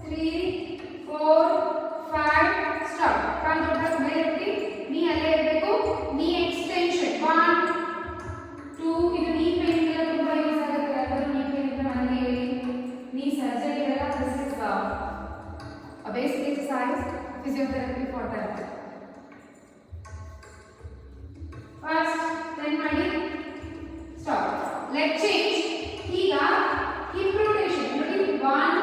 3 4 5 stop ಕಾಲ್ ದೊಡ್ಡದಾಗಿ ಮೇಲೆ ಇಟ್ಟು ನೀ ಅಲ್ಲೇ ಇರಬೇಕು ನೀ ಎಕ್ಸ್ಟೆನ್ಷನ್ 1 2 ಇದು ನೀ ಪೇನ್ ಎಲ್ಲ ತುಂಬಾ ಯೂಸ್ ಆಗುತ್ತೆ ಯಾಕಂದ್ರೆ ನೀ ಪೇನ್ ಇದ್ರೆ ನನಗೆ ನೀ ಸರ್ಜರಿ ಎಲ್ಲ this is a basic exercise physiotherapy for that first then ಮಾಡಿ stop leg change ಈಗ hip rotation ನೋಡಿ 1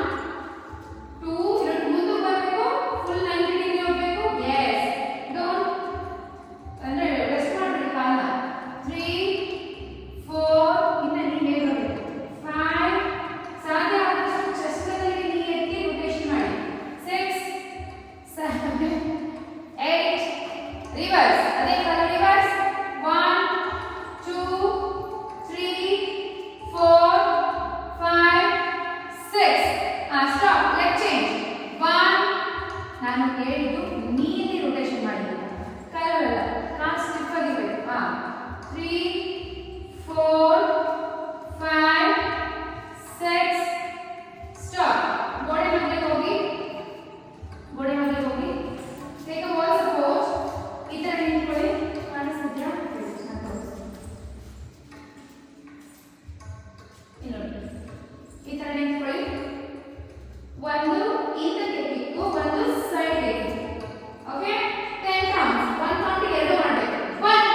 2 ಎರಡು ಮುಂದೆ ಬರಬೇಕು full 90 ಡಿಗ್ರಿ ಹೋಗಬೇಕು yes don't ಅಂದ್ರೆ ರೆಸ್ಟ್ ಮಾಡ್ಬಿಡಿ ಕಾಲನ್ನ 3 4 ಇನ್ನ ನೀ ಮೇಲೆ ಹೋಗಬೇಕು 5 ಸಾಧ್ಯ ಆದಷ್ಟು ಚೆಸ್ಟ್ ಅಲ್ಲಿ ನೀ ಎತ್ತಿ ರೊಟೇಷನ್ ಮಾಡಿ 6 7 8 ರಿವರ್ಸ್ ಅದೇ ಕಾಲ ರಿವರ್ಸ್ 1 2 3 4 5 6 ಸ್ಟಾಪ್ ಲೆಗ್ ಚೇಂಜ್ 1 ನಾನು ಹೇಳಿದ್ದು ನೀಲಿ ರೊಟೇಷನ್ ಮಾಡಿ ಕಾಲಲ್ಲ ಕಾಲು ಸ್ಟಿಫ್ ಆಗಿರಬೇಕು 3 4 5 6 ಸ್ಟಾಪ್ ಗೋಡೆ ಮಧ್ಯೆ ಹೋಗಿ ಟೇಕ್ ಅ ವಾಲ್ ಸಪೋರ್ಟ್ ಈ ತರ ನಿಂತ್ಕೊಳ್ಳಿ ಕಾಣಿಸ್ತಿದ್ಯಾ ಈ ತರ ನಿಂತ್ಕೊಳ್ಳಿ ಒಂದು ಹಿಂದಕ್ಕೆ ಕಿಕ್ಕು ಒಂದು ಸೈಡ್ಗೆ ಓಕೆ 10 ಕೌಂಟ್ಸ್ 1 ಕೌಂಟ್ ಎರಡು ಮಾಡಬೇಕು 1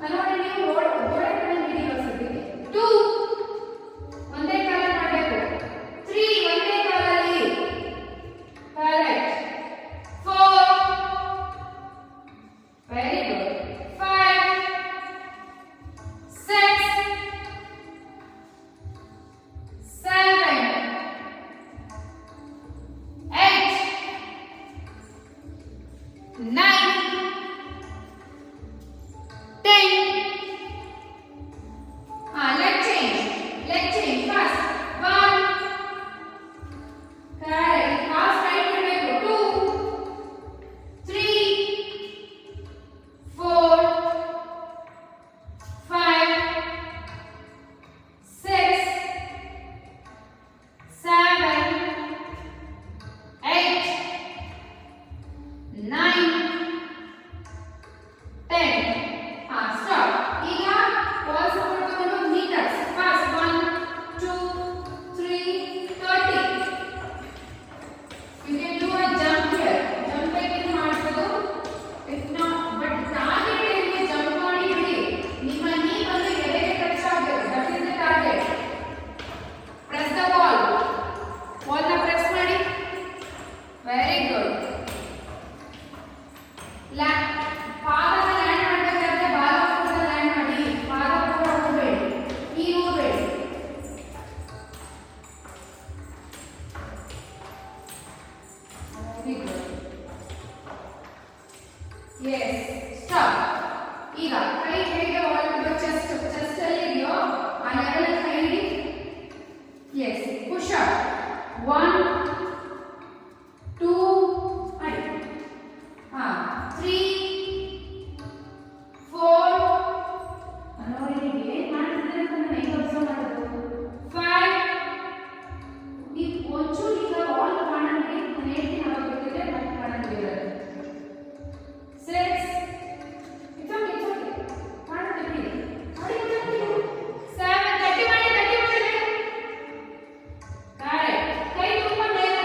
ಮನೋಡಿ ನೀವು ಗೋಡೆ ಕಡೆ ಹಿಡಿ ಸದ್ಯಕ್ಕೆ 2 ಒಂದೇ ಕಾಲ ಮಾಡಬೇಕು 3 ಒಂದೇ ಕಾಲಲ್ಲಿ correct 4 very good 5 6 7 8 9 10 leg change fast 1 correct fast right ಇರಬೇಕು 2 3 4 5 6 7 8 9 10 stop ಈಗ ವಾಲ್ ಸಪೋರ್ಟ್ ತಗೊಂಡು metres fast 1 2 3 30 you can do a jump here jump ಬೇಕಿದ್ರೆ ಮಾಡ್ಬೋದು if not but target ಏನಿದೆ jump ಮಾಡಿ ಬಿಡಿ ನಿಮ್ಮ ನೀ ಬಂದು ಎದೆಗೆ ಟಚ್ ಆಗಬೇಕು that is the target press the wall ನ ಪ್ರೆಸ್ ಮಾಡಿ ವೆರಿ ಗುಡ್ ಪಾದನ ಲ್ಯಾಂಡ್ ಮಾಡಬೇಕಾದ್ರೆ ಬಾಲ ಕೂಡ ಲ್ಯಾಂಡ್ ಮಾಡಿ ಪಾದ ಕೂಡ ಹೋಗಬೇಡಿ ಈ ಹೋಗಬೇಡಿ ವೆರಿ ಗುಡ್ ಎಸ್ ಸ್ಟಾಪ್ ಈಗ ಕೈ ಹೇಗೆ ಒಳಗೆ ಚೆಸ್ಟ್ ಅಲ್ಲಿ ಇದೆಯೋ ಆ ಲೆವೆಲ್ ಕೈ ಹಿಡಿ ಎಸ್ ಪುಷ್ ಅಪ್ 1 2 ಮಾಡಿ 3 4 ನೋಡಿ ನೀವು ಏನು ಮಾಡ್ತಿದ್ದೀರಿ ಅಂತ ನಾನು ಹೇಗೆ ಅಬ್ಸರ್ವ್ ಮಾಡೋದು 5 ನೀವು ಒಂಚೂರು ಈಗ ವಾಲ್ ಕಾಣಂಗೆ ನಾನು ಹೇಳ್ತೀನಿ ಅವಾಗ ಗೊತ್ತಿದೆ ಮತ್ತೆ ಕಾಣಂಗಿಲ್ಲ 6 it's okay ಮಾಡ್ತೀವಿ ಮಾಡಿ 7 30 ಮಾಡಿ ಕರೆಕ್ಟ್ ಕೈ ತುಂಬ ಮೇಲೆ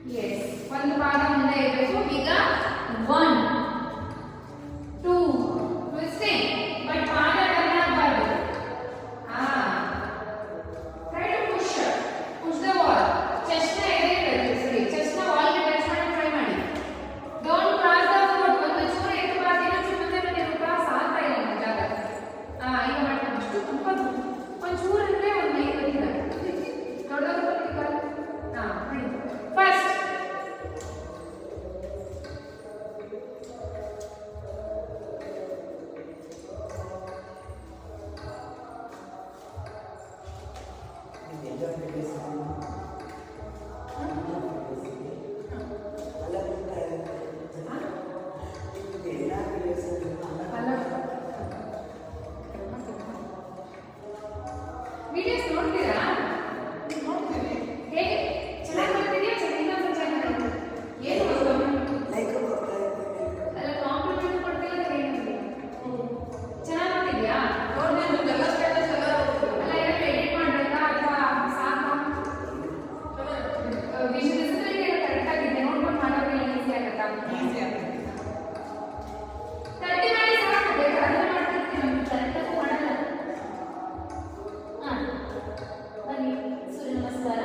ಎಸ್ ಒಂದು ಪಾದ ಮುಂದೆ ಇರಬೇಕು ಈಗ 1 2 ಟ್ವಿಸ್ಟಿಂಗ್ ಬಟ್ ಪಾದ ಟರ್ನ್ ಆಗಬಾರ್ದು try to push the wall chest ನ ಎದೆ ಸರಿ ಚೆಸ್ಟ್ ನ ವಾಲ್ ಗೆ ಟಚ್ ಮಾಡಿ ಟ್ರೈ ಮಾಡಿ ಡೋಂಟ್ ಕ್ರಾಸ್ ದ ಫುಟ್ ಒಂದು ಚೂರು ಎತ್ತು ಬಾರ್ದು ಇನ್ನೊಂದು ಮುಂದೆ ಬಂದಿರುತ್ತಾ ಸಾಧ್ಯ ಇಲ್ಲ ನಮ್ಮ ಜಾಗ ಈಗ ಮಾಡ್ಕೊಂಡು ಅಷ್ಟು ತುಂಬ ಒಂದು ಚೂರು ಅಂದ್ರೆ ಒಂದು ಮೈ ಬಂದಿಲ್ಲ ದೊಡ್ಡದು ಮಾಡಿ ಫಸ್ಟ್ ವಿಡಿಯೋಸ್ ನೋಡ್ತೀರಾ ಹೇಗೆ ಚೆನ್ನಾಗಿ ಮಾಡ್ತಿದ್ಯಾ ಚೆನ್ನಾಗಿ ಏನು ಅಲ್ಲ ಕಾಂಪ್ಲಿಮೆಂಟ್ ಕೊಡ್ತಿಲ್ಲ ಚೆನ್ನಾಗಿ ಮಾಡ್ತಿದ್ಯಾ ಅಲ್ಲ ಏನಾದ್ರು ಎಡಿಟ್ ಮಾಡ್ಬೇಕಾ ಅಥವಾ ಸಾಕಾ ವಿಷಯದಲ್ಲಿ ಕರೆಕ್ಟ್ ಆಗಿದೆ ನೋಡ್ಕೊಂಡು ಮಾಡೋಕೆ ಈಸಿ ಆಗುತ್ತಾ 30 ಮಾಡಿ ಸಾಕು ಅದನ್ನ ಮಾಡ್ತಿರ್ತೀವಿ ನಮ್ಗೆ ಕರೆಕ್ಟಾಗಿ ಮಾಡಲ್ಲ ಬನ್ನಿ ಸೂರ್ಯ ನಮಸ್ಕಾರ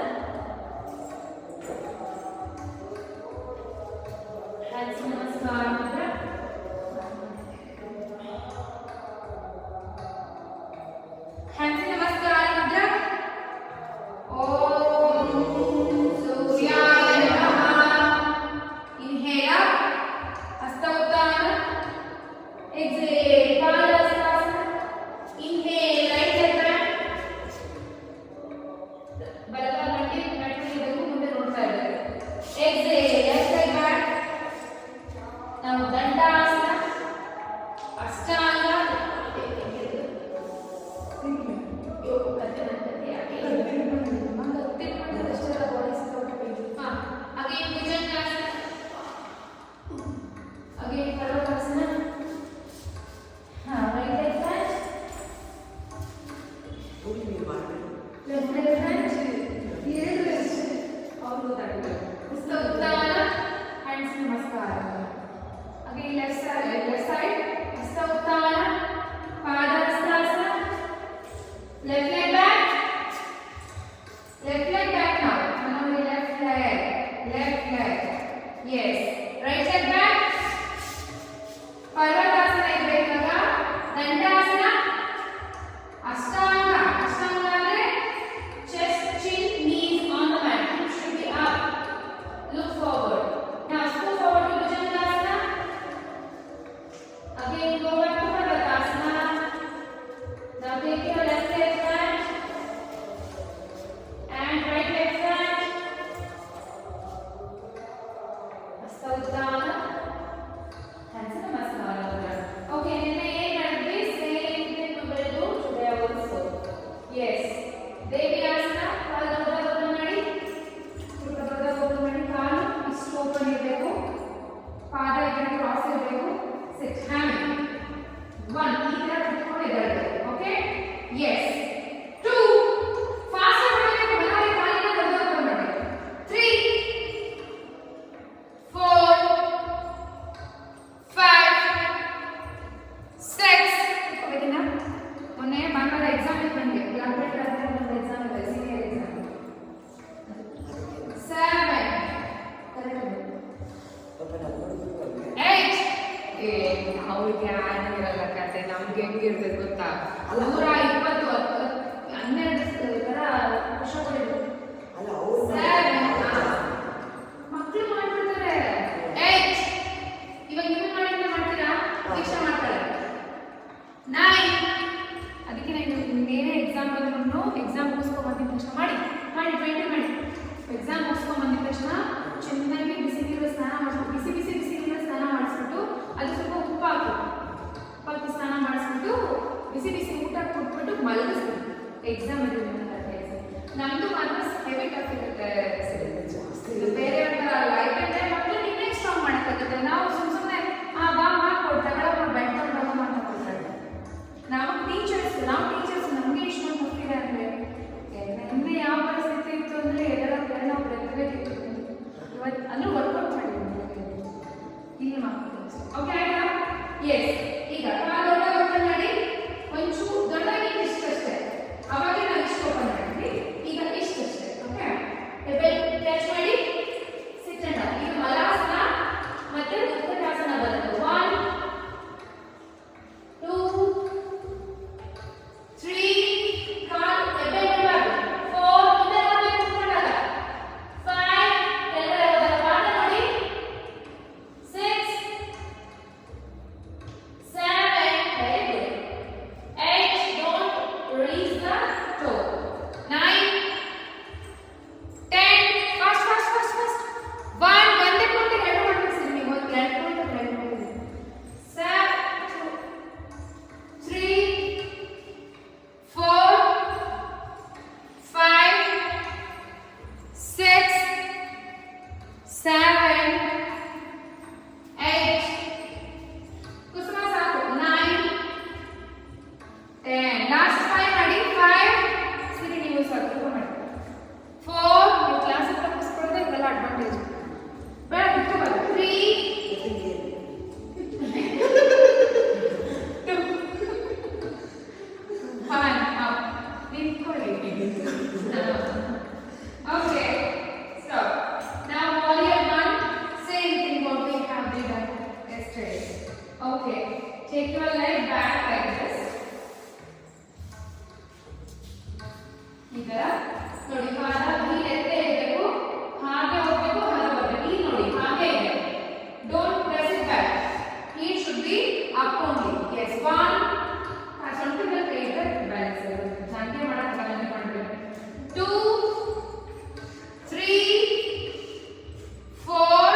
ಹ್ಯಾಂಡ್ಸ್ ನಮಸ್ಕಾರ ಹ್ಯಾಂಡ್ಸ್ ನಮಸ್ಕಾರ ಮುದ್ರ ಓಂ ಸೂರ್ಯಾಯ ನಮಃ ಇನ್ಹೇಲ್ ಹಸ್ತ ಉತ್ತಾನ ಎಕ್ಸೇಲ್ ಪಾದಹಸ್ತಾಸನ ಇನ್ಹೇಲ್ ರೈಟ್ ಲೆಗ್ ಬ್ಯಾಕ್ ಬಲಗಾಲ ಮೆಟ್ಟಿಗೆ ಮುಂದೆ ನೋಡ್ತಾ ಇದ್ದಾರೆ ಎಕ್ಸೇಲ್ ಲೆಫ್ಟ್ ಲೆಗ್ ಬ್ಯಾಕ್ ನಾವು ದಂಡಾಸನ ಅಷ್ಟಾಂಗ ಅಗೇನ್ ಭುಜಂಗಾಸನ ಅಗೇನ್ ಪರ್ವತಾಸನ right leg back left leg back और ಗೊತ್ತಾಗುತ್ತೆ ಹಸ್ತ ಉತ್ತಾನ ಹ್ಯಾಂಡ್ಸ್ ನಮಸ್ಕಾರ ಅಗೇನ್ ಲೆಫ್ಟ್ ಸೈಡ್ ಹಸ್ತ ಉತ್ತಾನ ಪಾದ ಹಸ್ತಾಸನ ಲೆಫ್ಟ್ ಲೆಗ್ ಬ್ಯಾಕ್ now ಮನೋರಿ left leg yes right leg back ಪರ್ವತಾಸನ ಇರಬೇಕಾಗ ದಂಡಾಸನ ಅಷ್ಟಾಂಗ ಅಂದ್ರೆ chest chin knees on the mat hips should be up look forward now move forward to bhujangasana again go back to parvatasana now take your left leg flat and right leg flat hasta uttana hands namaskara okay nenne ಏನು ಮಾಡಿದ್ವಿ same thing to do today also yes ದೇವಿ ಆಸನ ಕಾಲು ದೊಡ್ಡದಾಗಿ open ಮಾಡಿ ಕಾಲು ಇಷ್ಟು open ಇರಬೇಕು ಪಾದ ಈ ಕಡೆ ಕ್ರಾಸ್ ಇರಬೇಕು ಸಿಟ್ ಹ್ಯಾಂಡ್ 1 ಈ ತರ ಕುತ್ಕೊಂಡು ಇರಬೇಕು ಓಕೆ ಎಸ್ 2 ಫಾಸ್ಟ್ ಮಾಡಬೇಕು ಬಲಗೈ ಕಾಲಿನ ದೊಡ್ಡದಾಗಿ ಓಪನ್ ಮಾಡಬೇಕು 3 4 5 6 ಕುತ್ಕೋಬೇಕಿನ ಮೊನ್ನೆ ಭಾನುವಾರ ಎಕ್ಸಾಮ್ ಇತ್ತು ನನಗೆ ಬ್ಲಾಕ್ ಬೆಲ್ಟ್ ಆದ್ರೆ ಒಂದು ಎಕ್ಸಾಮ್ ಇದೆ ಸೀನಿಯರ್ ಎಕ್ಸಾಮ್ 7 8 ಅವ್ರಿಗೆ ಆಗಿರಲ್ಲ ಕತೆ ನಮ್ಗೆ ಹೆಂಗಿರ್ಬೇಕು ಗೊತ್ತಾ 120 12 ತರ ವರ್ಷ ಕೊಡಿದ್ರು ಮಕ್ಕಳು ಮಾಡ್ತಿರ್ತಾರೆ 8 ಇವಾಗ ನೀವು ಮಾಡಿದ್ರೆ ಮಾಡ್ತೀರಾ ದೀಕ್ಷಾ ಮಾಡ್ತಾರೆ 9 ಅದಕ್ಕೆ ನಾನು ಏನೇ ಎಕ್ಸಾಮ್ ಬಂದ್ರು ಎಕ್ಸಾಮ್ ಮುಗಿಸ್ಕೊಂಡು ಬಂದಿದ ತಕ್ಷಣ ಮಾಡಿ 20 ಮಾಡಿ ಎಕ್ಸಾಮ್ ಮುಗಿಸ್ಕೊಂಡು ಬಂದಿದ ತಕ್ಷಣ ಚೆನ್ನಾಗಿ ಬಿಸಿ ನೀರು ಸ್ನಾನ ಮಾಡಿಸ್ಬಿಟ್ಟು ಬಿಸಿ ನೀರು ಸ್ನಾನ ಮಾಡಿಸ್ಬಿಟ್ಟು ಅದು ಸ್ವಲ್ಪ ಉಪ್ಪು ಹಾಕಿ ಸ್ನಾನ ಮಾಡಿಸ್ಬಿಟ್ಟು ಬಿಸಿ ಊಟ ಕೊಟ್ಬಿಟ್ಟು ಮಲಗಿಸ್ಬಿಟ್ಟು ಎಕ್ಸಾಮ್ ಇದೆ ನಮ್ದು ಮಾತ್ರ ಹೆವಿ ಟಫ್ ಇರುತ್ತೆ ಬೇರೆ ಲೈಫ್ ಅಂದ್ರೆ ಮಕ್ಕಳು ಇನ್ನೇ ಸ್ಟ್ರಾಂಗ್ ಮಾಡೋಕ್ಕಾಗುತ್ತೆ ನಾವು ಸುಮ್ಮನೆ ಬಾ ಮಾಡ್ಕೊಡ್ ತಗೊಳ್ಳೋ ಬೆಡ್ ತಗೊಂಡು ಅಂತ ಕೊಡ್ತಾರೆ ನಾವು ಟೀಚರ್ಸ್ ನಮಗೆ ಇಷ್ಟೊಂದು ಗೊತ್ತಿದೆ ಅಂದರೆ ನಿನ್ನೆ ಯಾವ ಪರಿಸ್ಥಿತಿ ಇತ್ತು ಅಂದರೆ ಎಲ್ಲರೂ ಒಬ್ಬರು ಎತ್ತಬೇಕಿತ್ತು ಇವತ್ತು ಅಂದ್ರೆ ವರ್ಕೌಟ್ ಮಾಡಿದ್ದೀನಿ ಇಲ್ಲಿ ಮಾಡ್ತೀನಿ. ಓಕೆ ಆಯ್ತಾ? ಎಸ್. ಈಗ ಕಾಲು ಓಪನ್ ಮಾಡಿ, ಒಂಚೂರು ದೊಡ್ಡದಾಗಿ ಇಷ್ಟಷ್ಟೇ. ಅವಾಗ ನಾವು ಇಷ್ಟು ಓಪನ್ ಮಾಡಿದ್ವಿ, ಈಗ ಇಷ್ಟಷ್ಟೇ. ಓಕೆ, ಹೆಬ್ಬೆರಳು ಕ್ಯಾಚ್ ಮಾಡಿ ಸಿಟ್ ಅಂಡ್ ಅಪ್. ಈಗ ಮಲಾಸನ ಮತ್ತೆ ಉತ್ಕಟಾಸನ ಬರುತ್ತೆ. 1 2 3 ಕಾಲು ಹೆಬ್ಬೆರಳು ಮಾಡಿ 4 ಇದೆಲ್ಲ ಕೂತ್ಕೊಂಡಾಗ 5 ಕೆಳಗಡೆ ಹೋದಾಗ ಪಾದ ನೋಡಿ 6 7 very good 8 don't raise the toe 9 10 fast fast fast fast 1 ಒಂದೇ ಕೌಂಟ್ ಎರಡು ಮಾಡ್ತೀವಿ ನೀವು ಒಂದು ಎರಡು ಕೌಂಟ್ ಎರಡು ಮಾಡ್ತೀವಿ 7 3 4 5 6 7 8 ಕುಸುಮ ಸಾಕು 9 10 ಲಾಸ್ಟ್ 5 ಮಾಡಿ 5 ಸರಿ ನೀವು ಸಾಕು ಮಾಡಿ 4 ನೀವು ಕ್ಲಾಸ್ ತಪ್ಪಿಸ್ಕೊಳ್ಳೋದೇ ಇದೆಲ್ಲ ಅಡ್ವಾಂಟೇಜ್ ಬೇಡ ಬಿಟ್ಕೋಬಾರ್ದು 3 2 1 up ನಿಂತ್ಕೊಳ್ಳಿ okay stop now warrior 1 same thing what we have done yesterday okay take your leg back like this ಈಗ ನೋಡಿ ಪಾದ ಹೀಗೆ ಎತ್ತೆ ಇರಬೇಕು ಹಾಗೆ ಹೋಗಬೇಕು ಹಾಗೆ ಬರಬೇಕು ಇಲ್ಲಿ ನೋಡಿ ಹಾಗೆ ಇದೆ don't press it back it should be up only yes 1 something like that balance ಜಾಂಟಿ ಮಾಡಕ್ಕೆ ಬರಲ್ಲ ಮಾಡಬೇಕು 2 3 4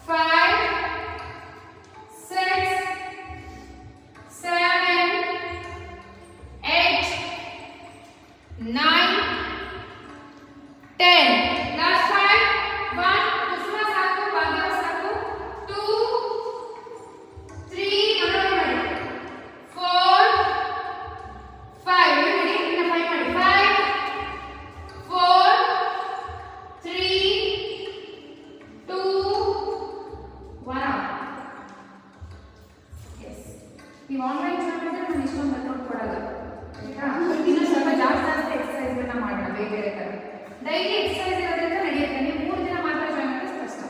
5 6 7 8 9 10 last 5 1 ಕುಸುಮ ಸಾಕು ಭಾಗ್ಯ ಸಾಕು 2 3 ನೋಡಿ ಮಾಡಿ 4 5 ನೋಡಿ ಇನ್ನು 5 ಮಾಡಿ 5 4 3 2 1 yes ನೀವು ಆನ್ಲೈನ್ ಮಾಡಿದ್ರೆ ನಾನು ಇಷ್ಟೊಂದು ವರ್ಕೌಟ್ ಕೊಡಲ್ಲ ಆಯ್ತಾ ಇನ್ನು ಸ್ವಲ್ಪ ಜಾಸ್ತಿ ಎಕ್ಸರ್ಸೈಸ್ಗಳನ್ನ ಮಾಡೋಣ ಬೇರೆ ಬೇರೆ ಥರ ಡೈಲಿ ಎಕ್ಸರ್ಸೈಸ್ ಇರೋದ್ರಿಂದ ನಡೆಯುತ್ತೆ ನೀವು 3 ದಿನ ಮಾತ್ರ ಜಾಯ್ನ್ ಮಾಡಿದ್ರೆ ಕಷ್ಟ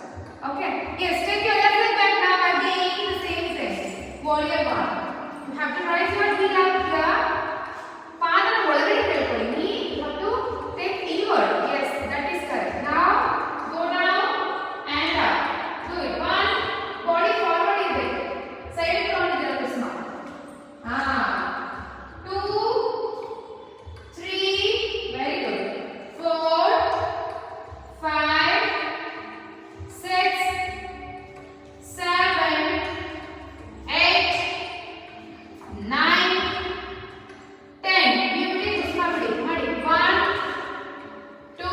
okay yes take your left leg back now again the same thing warrior 1 you have to raise your heel up here ಪಾದನ ಒಳಗಡೆ ಕೇಳ್ಕೊಳ್ಳಿ ನೀ you have to take inward yes that is correct now go down and up do it 1 body forward ಇರಬೇಕು side ತಗೊಂಡಿದ್ದೀರಾ ಕುಸುಮ 2 3 very good 4 5 6 7 8 9 10 ನೀವು ಬಿಡಿ ಕುಸುಮ ಬಿಡಿ ಮಾಡಿ 1 2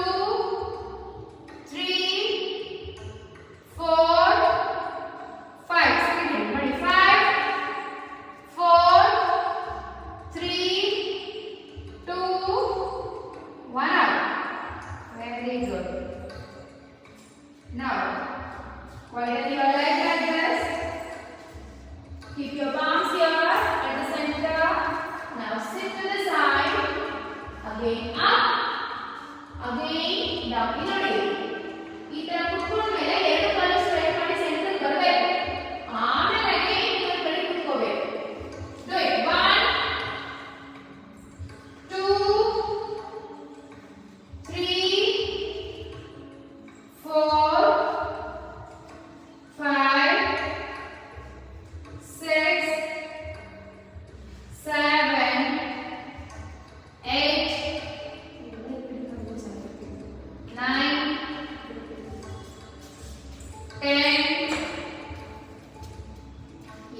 3 4 5 second ಮಾಡಿ 5 4 3 2 1 up very good now widen your leg like this keep your palms here at the center now sit to the side again up again down ನೋಡಿ ಈ ತರ ಕುತ್ಕೊಂಡ ಮೇಲೆ ಎರಡು ಕಾಲು ಸ್ಟ್ರೈಟ್ ಮಾಡಿ ಸೆಂಟರ್ ಬರಬೇಕು ಆಮೇಲೆ again ಇನ್ನೊಂದು ಕಡೆ ಕುತ್ಕೋಬೇಕು do it 1 2 3 4 5 6 7 8 9 10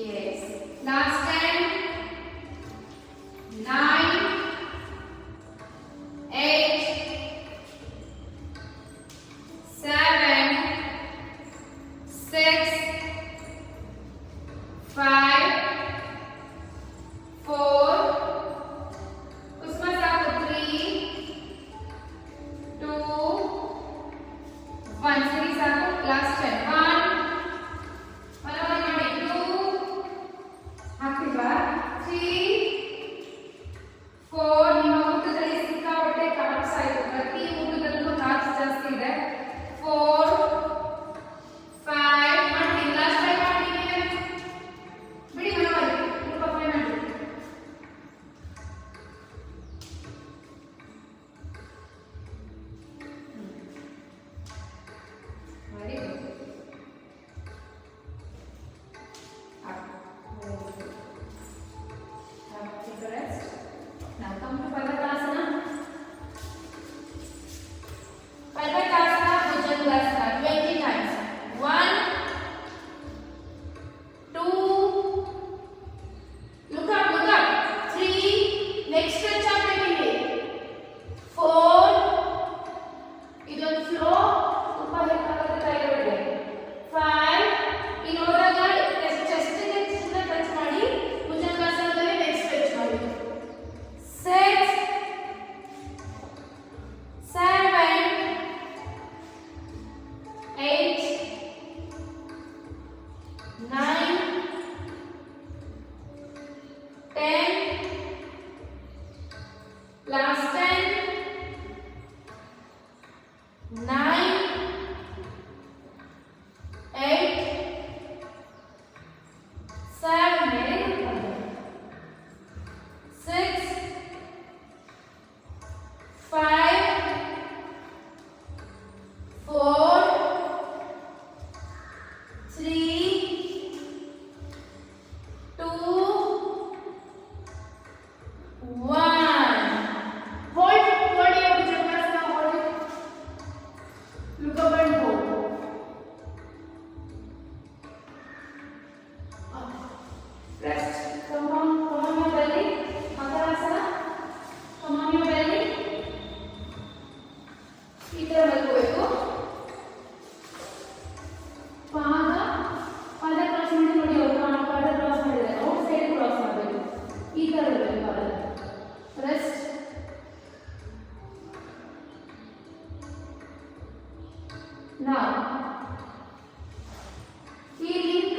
yes last 10 9 8 7 6 5 4 उसमें साथ 3 2 1 1 ಸರಿ ಸಾಕು. ಲಾಸ್ಟ್ ಟೈಮ್ 1 ಬಲವಾಗಿ ಮಾಡಿ 2 ಹಾಕ್ತಿಲ್ವಾ 3 4 ನಿಮ್ಮ ಊಟದಲ್ಲಿ ಸಿಕ್ಕಾಪಟ್ಟೆ ಕಾರ್ಬ್ಸ್ ಆಯ್ತು. ಪ್ರತಿ ಊಟದಲ್ಲೂ ಕಾರ್ಬ್ಸ್ ಜಾಸ್ತಿ ಇದೆ. 4 5 ಮಾಡಿ ಲಾಸ್ಟ್ ಟೈಮ್ ಮಾಡಿ ಬಿಡಿ ಬಲವಾಗಿ ಸ್ವಲ್ಪ ಫ್ರೈ ಮಾಡಿ. Very good. Take a rest. Now come to Parvatasana. Parvatasana, Bhujangasana 20 times. 1 2 look up 3 next stretch up again 4 idon flow uppa hekkaಗುತ್ತೆ ಕೈಗಳಿಗೆ 5 ಇನ್ನು ಹೋದಾಗ ಚೆಸ್ಟ್ ಗೆ ಟಚ್ ಮಾಡಿ ಭುಜಂಗಾಸನದಲ್ಲಿ ನೆಕ್ಸ್ಟ್ ಸ್ಟ್ರೆಚ್ ಮಾಡಿ 6 7 8 9 10 last 10 9 8 7 6 5 4 3 2 1 hold your Bhujangasana, hold it. Look up and hold. Rest. Come on your belly. Makarasana. Come on your belly. ಈ ತರ ಮಲ್ಕೋಬೇಕು. ಪಾದ cross ಮಾಡಿ ನೋಡಿ. ಅವ್ರು ಪಾದ ಕ್ರಾಸ್ ಮಾಡಿದ್ದಾರೆ, ಔಟ್ ಸೈಡ್ ಕ್ರಾಸ್ ಮಾಡಬೇಕು. ಈ ತರ ಇರಬೇಕು ಪಾದ. ರೆಸ್ಟ್. Now ಈ ಲಿಂಕ್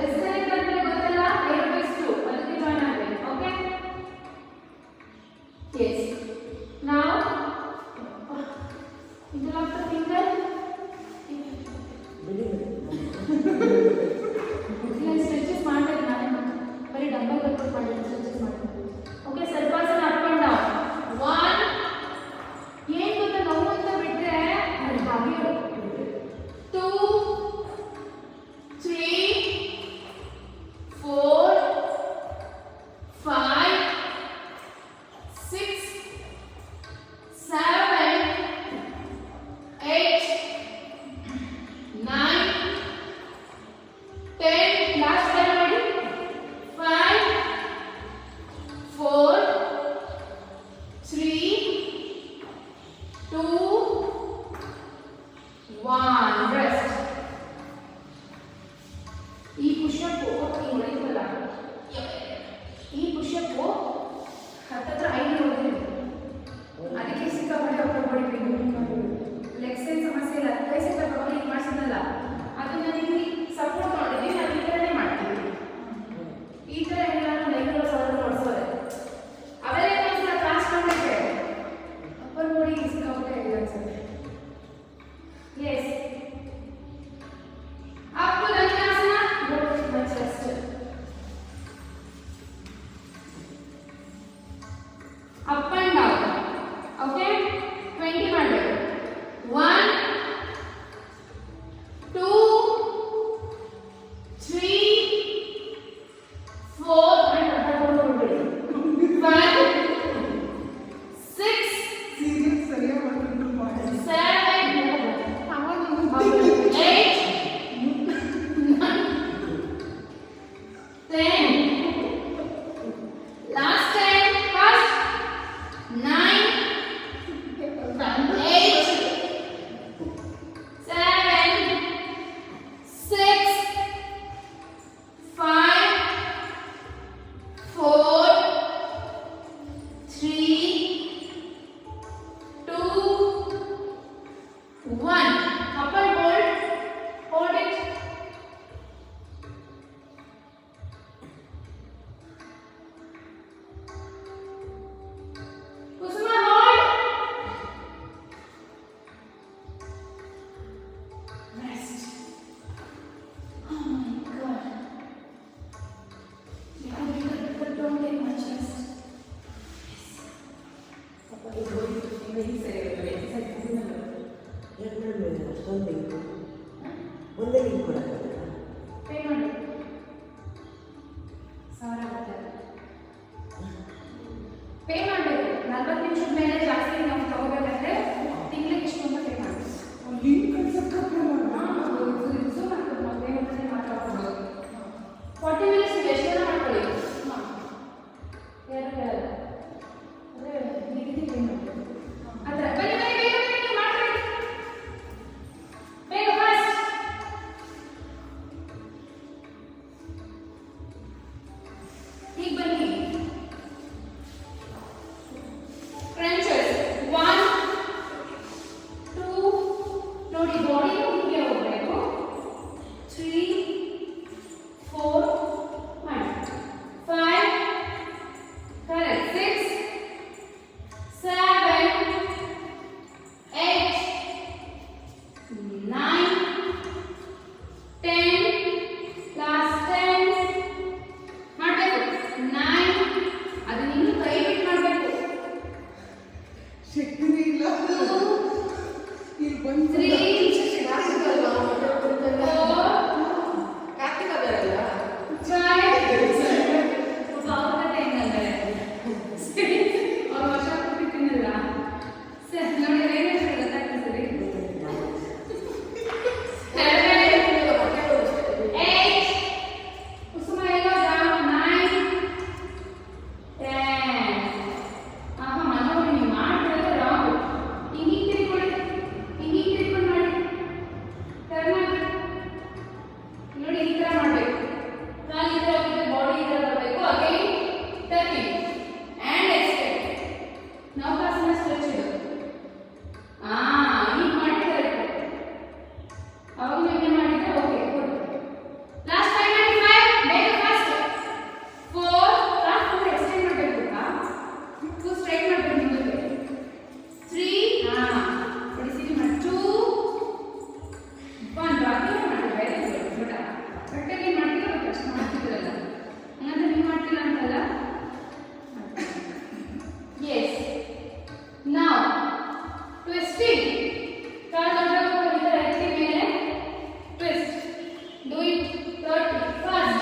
ಡಿಸ್ಕನೆಕ್ಟ್ ಅಂದ್ರೆ ಗೊತ್ತಲ್ಲ, 8/2 ಅದಕ್ಕೆ ಜಾಯಿನ್ ಆಗಬೇಕು. Okay yes. Now interlock the finger. ಇಲ್ಲ ಸ್ಟ್ರೆಚಸ್ ಮಾಡಬೇಕು. ನಾನು ಬರೀ ಡಂಬಲ್ ವರ್ಕೌಟ್ ಮಾಡಿದ್ರೆ ಸ್ಟ್ರೆಚಸ್ ಮಾಡ್ತೀನಿ. ಓಕೆ ಸರ್ಪಾಸನ ಅಪ್ ಅಂಡ್ ಡೌನ್ 1 ಏನು ಗೊತ್ತಾ, ನೋವು ಅಂತ ಬಿಟ್ರೆ ಅದು ಹಾಗೆ 2 3 4 5 6 7 8 9 10 last time ಮಾಡಿ 5 4 3 2 1 rest. ಈ ಪುಷಪ್ ಹಿಂಗೆ ಹೊಡಿತಲ್ಲ, ಈ ಪುಷಪ್ ಹತ್ತತ್ರ 5 ಹೊಡೆದಿದೆ. ಅದಕ್ಕೆ ಸಿಕ್ಕಾಪಟ್ಟೆ ಹೊಟ್ಟೆ ಹೊಡಿಬೇಕು. ಲೆಗ್ ಸೈಡ್ ಸಮಸ್ಯೆ ಇಲ್ಲ, ಕೈ ಸೈಡ್ ತಗೊಂಡು ಈಗ ಮಾಡಿಸಿದ್ನಲ್ಲ ಅದು ನನಗೆ ಸಪೋರ್ಟ್ ಮಾಡಿದ್ವಿ. ನಾನು ಈ ಥರನೇ ಮಾಡ್ತೀವಿ. ಈ ಥರ ಏನಿಲ್ಲ ಲೈವ್ಗಳು ಸಾವಿರ ನೋಡ್ಸೋದೆ ಅವೆಲ್ಲ ಒಂದ್ಸಲ ಕ್ಲಾಸ್ ಮಾಡಿದ್ರೆ ಅಪ್ಪರ್ ಬಾಡಿ ಸಿಕ್ಕಾಪಟ್ಟೆ ಇಲ್ಲ ಅನ್ಸುತ್ತೆ. ಎಸ್ ಅವಾಗ ನೀವು ಏನು ಮಾಡಿದ್ರೆ ಓಕೆ ಗುಡ್. ಲಾಸ್ಟ್ 595 ಬೇಗ ಫಾಸ್ಟ್ 4 ಎಕ್ಸ್ಟೆಂಡ್ ಮಾಡಬೇಕು ಗೊತ್ತಾ, 2 ಸ್ಟ್ರೈಟ್ ಮಾಡಬೇಕು ಮುಂದಕ್ಕೆ 3 ಹೊಡಿಸಿ ಮಾಡಿ 2 1 ಬಾಕಿ ಮಾಡಿ ವೆರಿ ಗುಡ್ ಗುಡ್. ಕರೆಕ್ಟಾಗಿ ಮಾಡ್ತೀರಾ ಕಷ್ಟ ಮಾಡ್ತಿದ್ರಲ್ಲ ಹಂಗಂದ್ರೆ ನೀವು ಮಾಡ್ತೀರಾ ಅಂತಲ್ಲ. ಎಸ್ ನೌ ಟ್ವಿಸ್ಟಿಂಗ್ ಕಾಲ್ ಹೊರಗೆ ಇದರ ಎತ್ತಿ ಮೇಲೆ twist do it 30 fast.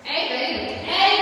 Eight.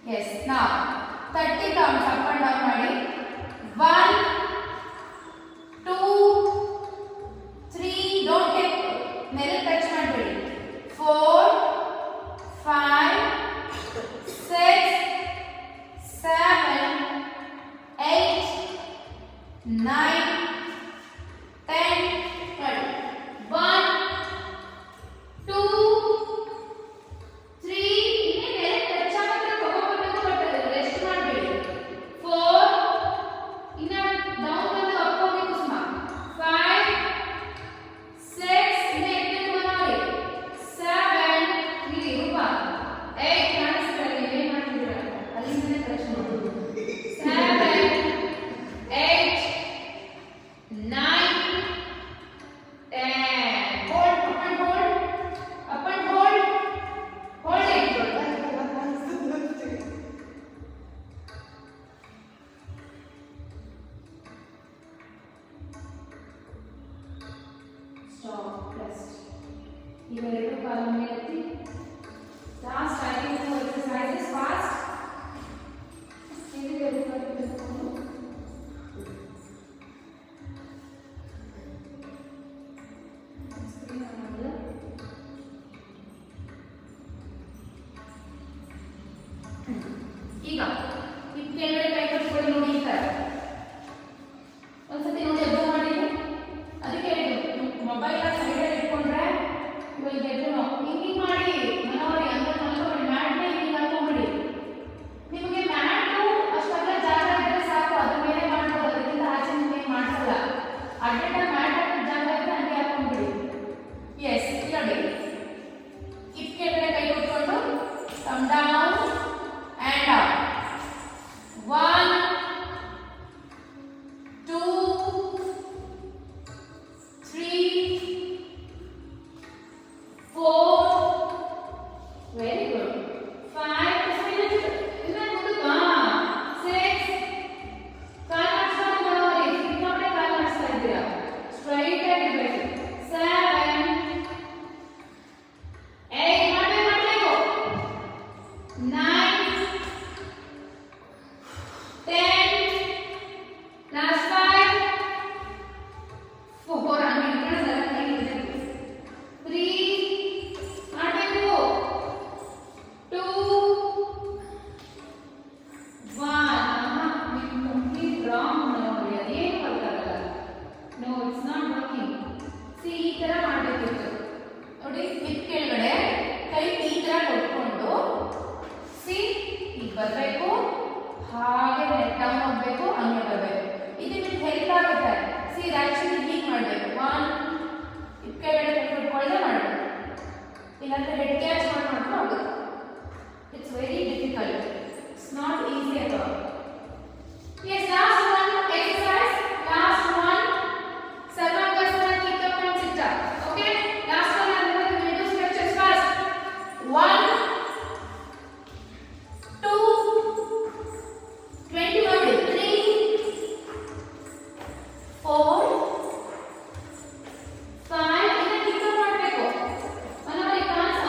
Yes. Now 30 counts up and down ಮಾಡಿ. 1 2 3 don't take ಮೇಲೆ ಟಚ್ ಮಾಡಬೇಡಿ. 4 5 6 7 8 9 10 1 2 3 ಇನ್ನೇ ಮೇಲೆ ಟಚ್ ಆಗಕ್ಕೆ ತಗೋಬೇಕು ಬಟ್ ರೆಸ್ಟ್ ಮಾಡಬೇಡಿ. 4 ಇನ್ನ ಡೌನ್ ಬಂದು ಅಪ್ ಹೋಗಬೇಕು ಸುಮಾ. 5 6 ಇನ್ನೇ ಎತ್ತಬೇಕು ನೋಡಿ. 7 ಇಲ್ಲಿ ರೂಪ 8 ಕಾಣಿಸ್ತಾರೆ ಏನು ಮಾಡ್ತಿದ್ದೀರಾ ಅಲ್ಲಿಂದನೇ ಟಚ್ ಮಾಡಿ. 7 8 9 10 hold up and hold hold it. Stop. Rest. ಈಗ ಎರಡು ಕಾಲ ಮೇಲೆ ಎತ್ತಿ. Last I think two exercises fast. ಇದು ಎರಡು ಕಾಲ ಎತ್ಕೊಂಡು ಸ್ಕ್ರೀನ್ ಆನ್ ಮಾಡಿ. ಈಗ ಈ ಕೆಳಗಡೆ ಕೈ ಕಟ್ಕೊಳ್ಳಿ ನೋಡಿ ಈ ತರ. ಒಂದ್ಸತಿ ನೋಡಿ ಅಬ್ಸರ್ವ್ ಮಾಡಿ. ಅದಕ್ಕೆ ಮೊಬೈಲ್ ಸೈಡಲ್ಲಿ ಇಟ್ಕೊಂಡ್ರೆ ಇವಾಗ ಗೆದ್ದು ಹಿಂಗಿಂಗ್ ಮಾಡಿ ಮನೋರಿ ಅಂದ್ರೆ ಮನೋರಿ ಮ್ಯಾಟ್ನ ಹಿಂಗಿಂಗ್ ಹಾಕೊಂಡ್ಬಿಡಿ. ನಿಮಗೆ ಮ್ಯಾಟು ಅಷ್ಟೆಲ್ಲ ಜಾಗ ಇದ್ರೆ ಸಾಕು, ಅದ್ರ ಮೇಲೆ ಮಾಡ್ಬೋದು, ಅದಕ್ಕಿಂತ ಆಚೆ ನಿಮಗೆ ಮಾಡಿಸಲ್ಲ. ಅಡ್ಡ ಮ್ಯಾಟ್ ಹಾಕೋ ಜಾಗ ಇದ್ರೆ ಹಂಗೆ ಹಾಕೊಂಡ್ಬಿಡಿ. ಎಸ್ ನೋಡಿ ಈ ಕೆಳಗಡೆ ಕೈ ಕೊಟ್ಕೊಂಡು come down and up. 1 2 3 4 very good. 5 ಇನ್ನೂ ಮುಂದಕ್ಕೆ 6 ಕಾಲು ಮಾಡಿಸ್ಕೊಂಡು ಬರೋರಿ. ಇನ್ನೊಬ್ಬರೇ ಕಾಲು ಮಾಡಿಸ್ತಾ ಇದ್ದೀರಾ. ಸ್ಟ್ರೈಟ್ ಆಗಿರ್ಬೇಕು. 7 8 ಮಾಡಬೇಕು. 9 10 last 5 4 ಹಂಗೆ ಇಟ್ಕೊಂಡ್ರೆ ಹೇಗಿದೆ. 3 ಮಾಡಬೇಕು. 2 1 complete wrong ನೋಡಿ. ಅದೇನು ಗೊತ್ತಾಗಲ್ಲ. No, it's not working. See ಈ ತರ ಮಾಡಬೇಕಿತ್ತು ನೋಡಿ. ಹಿಪ್ ಕೆಳಗಡೆ ಕೈ ಈ ತರ ಕೊಟ್ಕೊಂಡು ಸಿ ಈಗ ಬರಬೇಕು, ಹಾಗೆ ನೆಟ್ ಡೌನ್ ಹೋಗಬೇಕು, ಹಂಗೆ ಬರಬೇಕು. ಇದು ನಿಮಗೆ ಹೆಲ್ಪ್ ಆಗುತ್ತೆ. ಸಿ ಆಕ್ಚುಲಿ ಹೀಗೆ ಮಾಡಬೇಕು. 1 ಹಿಪ್ ಕೆಳಗಡೆ ಕೈ ಕೊಟ್ಕೊಳ್ಳದೆ ಮಾಡಬೇಕು, ಇಲ್ಲಾಂದ್ರೆ ಹೆಡ್ ಕ್ಯಾಚ್ ಮಾಡ್ಕೊಂಡು ಆಗುತ್ತೆ. It's very difficult. It's not easy at all. Yes, last one exercise. Last one. Sarvangasana, kick up and sit up. Okay. Last one. I'm going to do stretches fast. 1 2 21 3 4 5 ಇನ್ನ kick up ಮಾಡಬೇಕು. ಮನೋರಿ ಕಾನ್ಸ್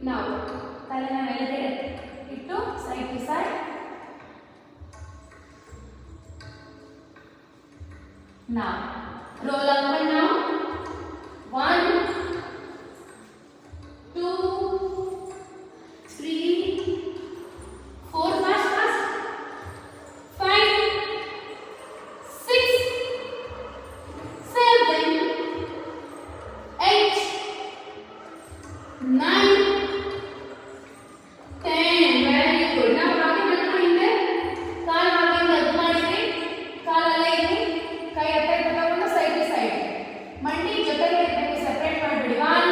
Now, ತಲೆನ ಮೇಲ್ಗಡೆ ಇಟ್ಟು side to side. Now, roll up and down. 1, 2, 3, 4, fast, fast. 5, 6, 7, 8, 9, 10. Very good. Now, ಹಾಗೆ ಮಾಡ್ಕೊಂಡು ಹಿಂದೆ ಕಾಲು ಹಾಗೆ ಅದು ಮಾಡಿರಿ. ಕಾಲಲ್ಲೇ ಇರಿ. ಕೈ ಅತ್ತ ಇತ್ತ ತಗೊಂಡು ಸೈಡ್ ಟು ಸೈಡ್. ಮಂಡಿ ಜೊತೆಗೆ ಇರಬೇಕು, ಸೆಪರೇಟ್ ಮಾಡಬೇಡಿ. 1,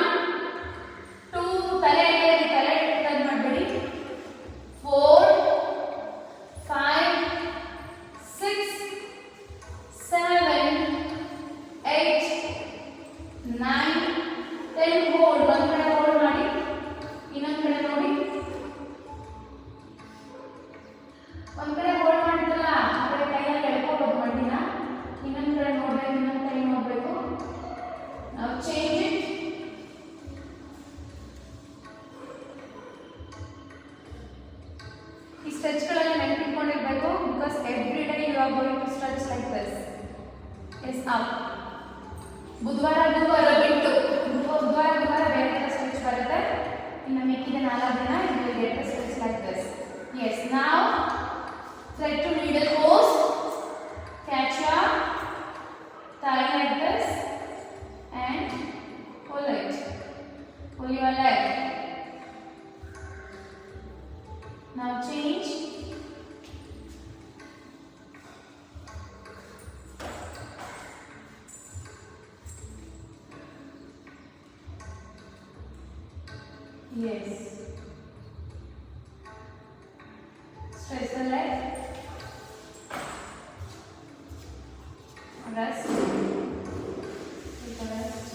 2, ತಲೆಯಲ್ಲಿ ತಲೆ ಟಚ್ ಮಾಡಬೇಡಿ. 4, 5, 6, 7, 8, 9, 10. ಹೋಲ್ಡ್. ಒಂದು ಕಡೆ ಹೋಲ್ಡ್ ಮಾಡಿ, ಇನ್ನೊಂದು ಕಡೆ ನೋಡಿ. ಒಂದು ಕಡೆ ಹೋಲ್ಡ್ ಮಾಡಿದ್ರಲ್ಲ, ಆ ಕಡೆ ಕೈಯಲ್ಲಿ ಎಳ್ಕೋಬಹುದು ಮಂಡಿನ. ಇನ್ನೊಂದು ಕಡೆ ನೋಡ್ಬೇಕು, ಇನ್ನೊಂದು ಕೈ ನೋಡ್ಬೇಕು. ನಾವು ಚೇಂಜ್ ಇಟ್. ಈ ಸ್ಟ್ರೆಚ್ಗಳೆಲ್ಲ ನೆನಪಿಟ್ಕೊಂಡಿರ್ಬೇಕು. Because every day you are going to stretch like this. Yes up. ಬುಧವಾರ ಬಿಟ್ಟು ಬುಧವಾರ ಬೇರೆ ಥರ ಸ್ಟ್ರೆಚ್ ಬರುತ್ತೆ. ಇನ್ನು ಮಿಕ್ಕಿದ 4 ದಿನ you will get a stretch like this. Yes. ನಾವ್ thread to needle pose. Catch your thigh like this and pull it. Pull your leg. Now change. Yes. Stretch the leg. Rest. Take a rest.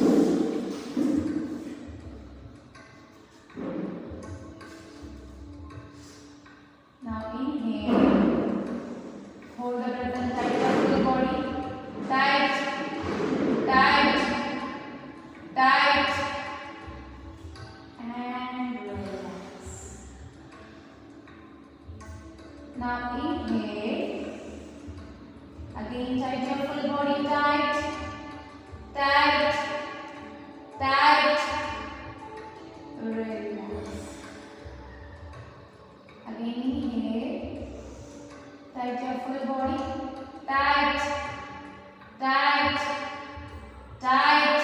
Now inhale. Hold the breath and tight up the body. Tight, tight, tight, and relax. Now inhale. Again, tight your full body, tight, tight, tight, relax. Again, inhale, tight your full body, tight, tight, tight,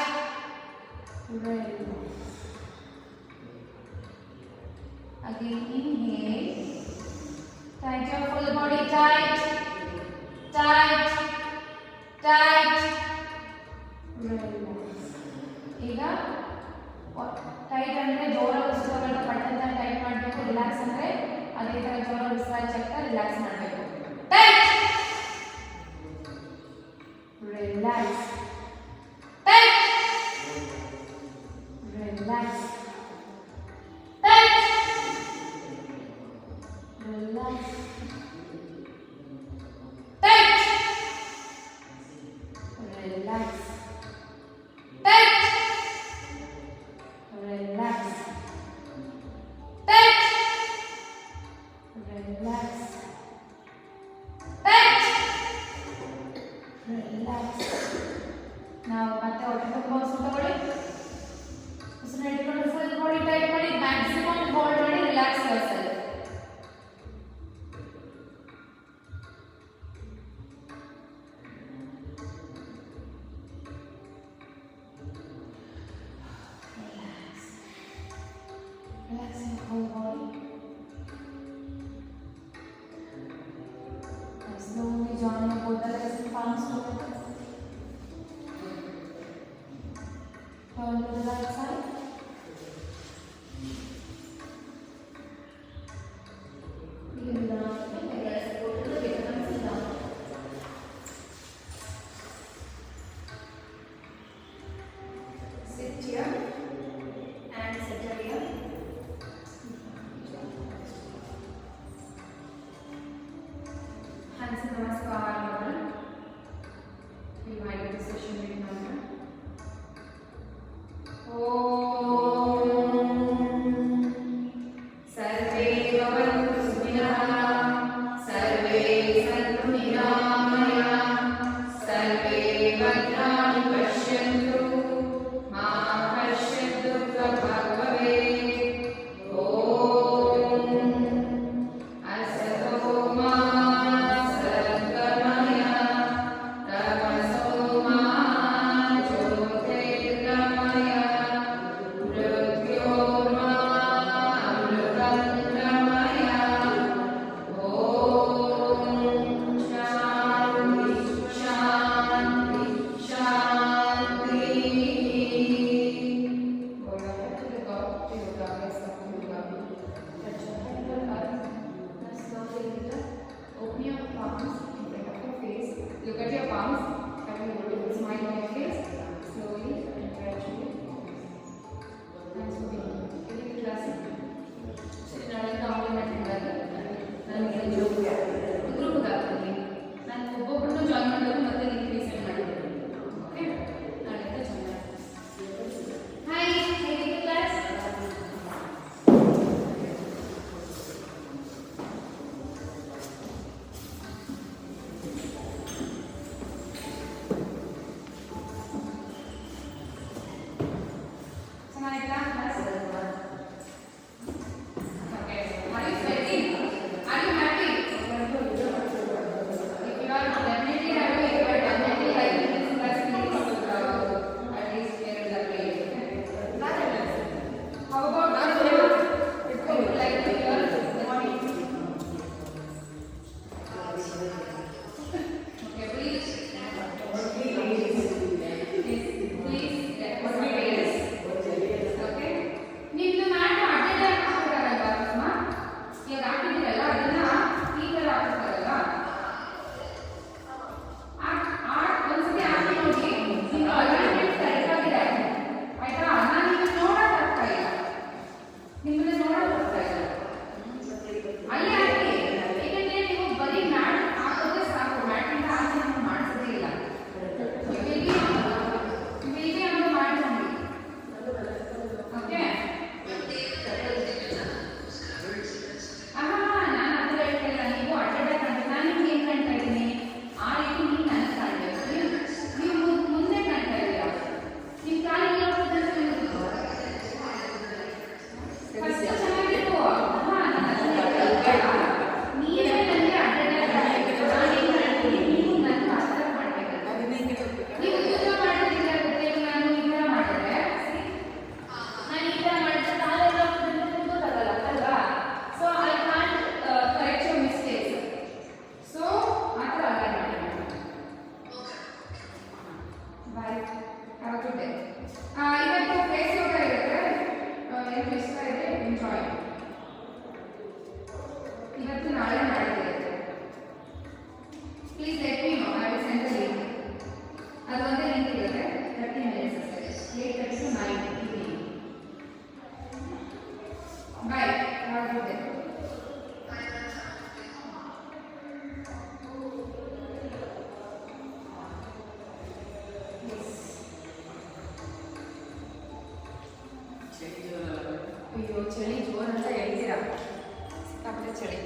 relax. Again, inhale, tight your full body, tight, tight, tight, relax. ಈಗ tight ಅಂದ್ರೆ ಜೋರ ಉಸಿರಾಟ ಪಟ್ಟಂತ tight ಮಾಡಬೇಕು. Relax ಅಂದ್ರೆ ಅದೇ ತರ ಜೋರ ಉಸಿರಾಟ ರಿಲ್ಯಾಕ್ಸ್ ಮಾಡಬೇಕು. Tight, relax, tight, relax, tight, relax, tight, relax, tight, relax, tight, relax, tight, relax. Now ಮತ್ತೆ ಹೊಟ್ಟೆ ತುಂಬ ಉಸಿರು ತಗೊಳ್ಳಿ. ಉಸಿರು ಹಿಡಿದುಕೊಂಡು ಅಯ್ಯೋ ಚಳಿ ಜೋರಂತ ಹೇಳ್ತೀರಾ ಸಿಕ್ಕಾಪಟ್ಟೆ ಚಳಿ